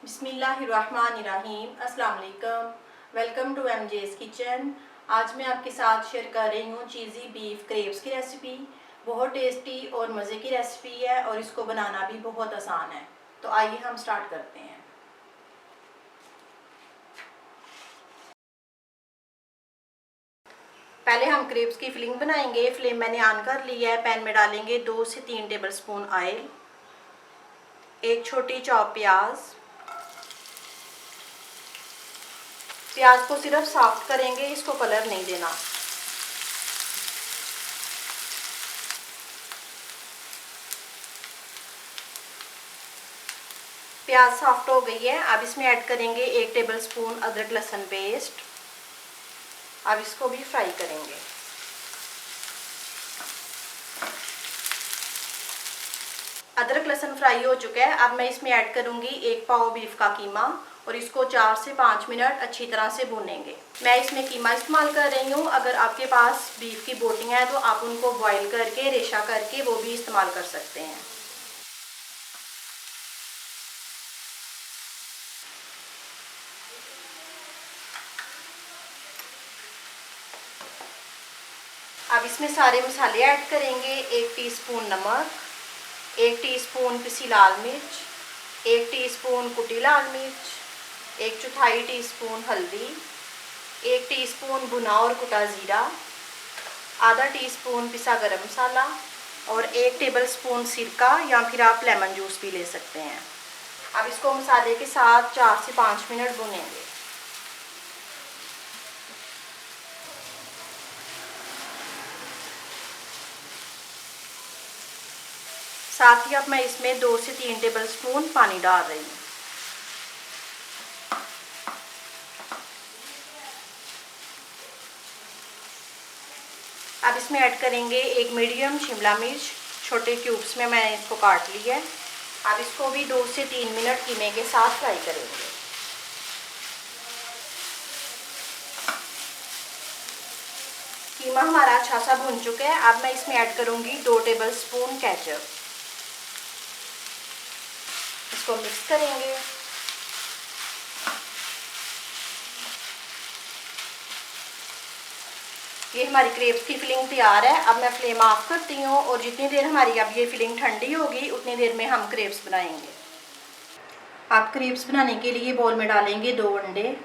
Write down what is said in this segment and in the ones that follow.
बिस्मिल्लाहिर्रहमानिर्रहीम। अस्सलाम वालेकुम। Welcome to MJ's kitchen. आज मैं आपके साथ शेयर कर रही हूँ चीज़ी बीफ क्रेब्स की रेसिपी। बहुत टेस्टी और मज़े की रेसिपी है और इसको बनाना भी बहुत आसान है। तो आइए हम स्टार्ट करते हैं। पहले हम क्रेब्स की फिलिंग बनाएंगे। फ्लेम मैंने ऑन कर ली है। पैन में डालेंगे 2 से 3 टेबल स्पून ऑयल, एक छोटी चॉप प्याज को सिर्फ सॉफ्ट करेंगे, इसको कलर नहीं देना। प्याज सॉफ्ट हो गई है। अब इसमें ऐड करेंगे 1 टेबल स्पून अदरक लहसुन पेस्ट। अब इसको भी फ्राई करेंगे। अदरक लहसुन फ्राई हो चुका है। अब मैं इसमें ऐड करूंगी 1 पाव बीफ का कीमा और इसको 4 से 5 मिनट अच्छी तरह से भूनेंगे। मैं इसमें कीमा इस्तेमाल कर रही हूँ। अगर आपके पास बीफ की बोटियाँ हैं तो आप उनको बॉईल करके रेशा करके वो भी इस्तेमाल कर सकते हैं। अब इसमें सारे मसाले ऐड करेंगे। 1 टीस्पून नमक, 1 टीस्पून पिसी लाल मिर्च, 1 टीस्पून कुटी लाल मिर्च, 1/4 टीस्पून हल्दी, 1 टीस्पून भुना और कुटा ज़ीरा, आधा टीस्पून पिसा गरम मसाला और 1 टेबल स्पून सिरका या फिर आप लेमन जूस भी ले सकते हैं। अब इसको मसाले के साथ 4 से 5 मिनट भूनेंगे। साथ ही अब मैं इसमें 2 से 3 टेबल स्पून पानी डाल रही हूँ। अब इसमें ऐड करेंगे 1 मीडियम शिमला मिर्च, छोटे क्यूब्स में मैंने इसको काट लिया है। अब इसको भी 2 से 3 मिनट कीमे के साथ फ्राई करेंगे। कीमा हमारा अच्छा सा भून चुका है। अब मैं इसमें ऐड करूंगी 2 टेबल स्पून केचप। इसको मिक्स करेंगे। ये हमारी क्रेब्स की फिलिंग तैयार है। अब मैं फ्लेम ऑफ करती हूँ और जितनी देर हमारी अब ये फिलिंग ठंडी होगी उतनी देर में हम क्रेब्स बनाएंगे। आप क्रेब्स बनाने के लिए बोल में डालेंगे 2 अंडे,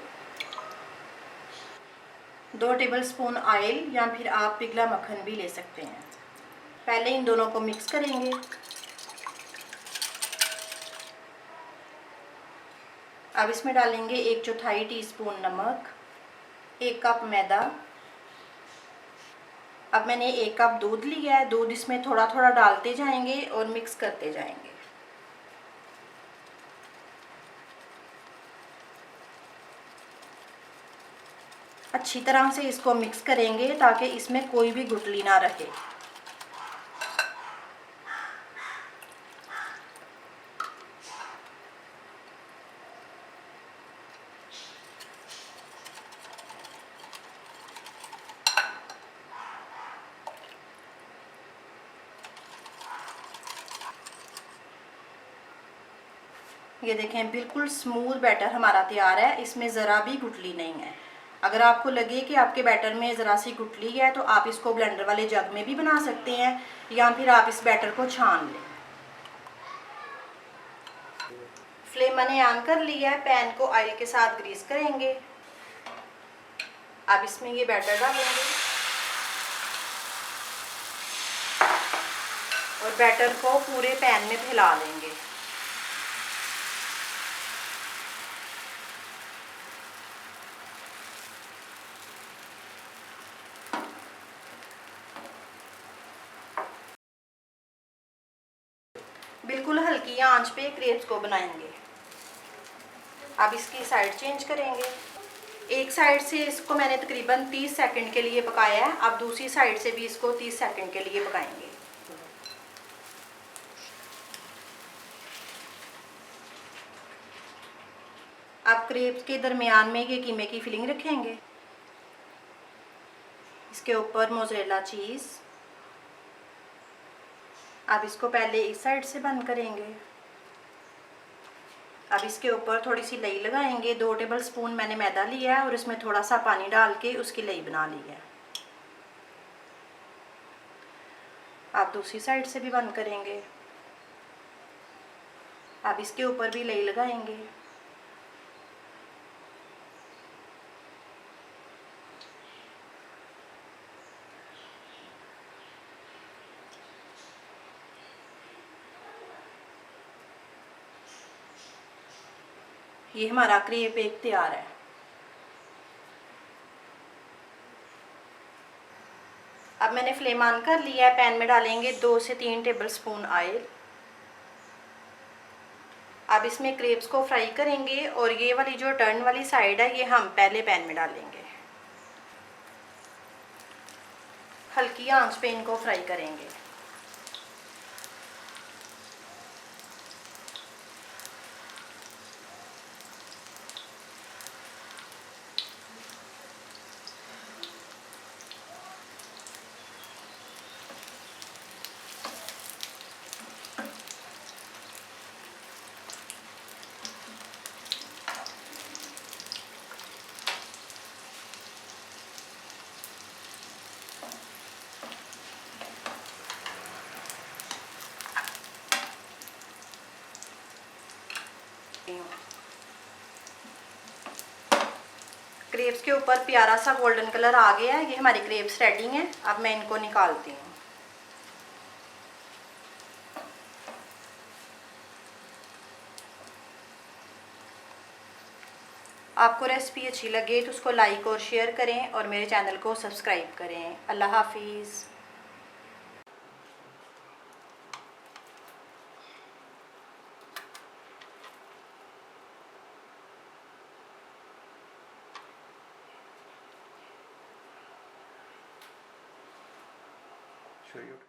2 टेबल स्पून ऑयल या फिर आप पिघला मक्खन भी ले सकते हैं। पहले इन दोनों को मिक्स करेंगे। अब इसमें डालेंगे 1/4 टीस्पून नमक, 1 कप मैदा। अब मैंने 1 कप दूध लिया है। दूध इसमें थोड़ा थोड़ा डालते जाएंगे और मिक्स करते जाएंगे। अच्छी तरह से इसको मिक्स करेंगे ताकि इसमें कोई भी गुठली ना रहे। ये देखें, बिल्कुल स्मूथ बैटर हमारा तैयार है। इसमें ज़रा भी गुठली नहीं है। अगर आपको लगे कि आपके बैटर में ज़रा सी गुठली है तो आप इसको ब्लेंडर वाले जग में भी बना सकते हैं या फिर आप इस बैटर को छान लें। फ्लेम मैंने ऑन कर लिया है। पैन को ऑयल के साथ ग्रीस करेंगे। अब इसमें ये बैटर डालेंगे और बैटर को पूरे पैन में फैला लेंगे। बिल्कुल हल्की आंच पे क्रेब्स को बनाएंगे। अब इसकी साइड चेंज करेंगे। एक साइड से इसको मैंने तकरीबन 30 सेकंड के लिए पकाया है। अब दूसरी साइड से भी इसको 30 सेकंड के लिए पकाएंगे। अब क्रेब्स के दरमियान में ये कीमे की फिलिंग रखेंगे। इसके ऊपर मोज़रेला चीज़। अब इसको पहले इस साइड से बंद करेंगे। अब इसके ऊपर थोड़ी सी लई लगाएंगे। 2 टेबल स्पून मैंने मैदा लिया है और इसमें थोड़ा सा पानी डाल के उसकी लई बना ली है। आप दूसरी साइड से भी बंद करेंगे। अब इसके ऊपर भी लई लगाएंगे। ये हमारा क्रेप एक तैयार है। अब मैंने फ्लेम ऑन कर लिया है। पैन में डालेंगे 2 से 3 टेबल स्पून ऑयल। अब इसमें क्रेप्स को फ्राई करेंगे और ये वाली जो टर्न वाली साइड है ये हम पहले पैन में डालेंगे। हल्की आंच पे इनको फ्राई करेंगे। क्रेप्स के ऊपर प्यारा सा गोल्डन कलर आ गया है। ये हमारी क्रेप्स रेडी हैं। अब मैं इनको निकालती हूँ। आपको रेसिपी अच्छी लगे तो उसको लाइक और शेयर करें और मेरे चैनल को सब्सक्राइब करें। अल्लाह हाफिज़। Sure you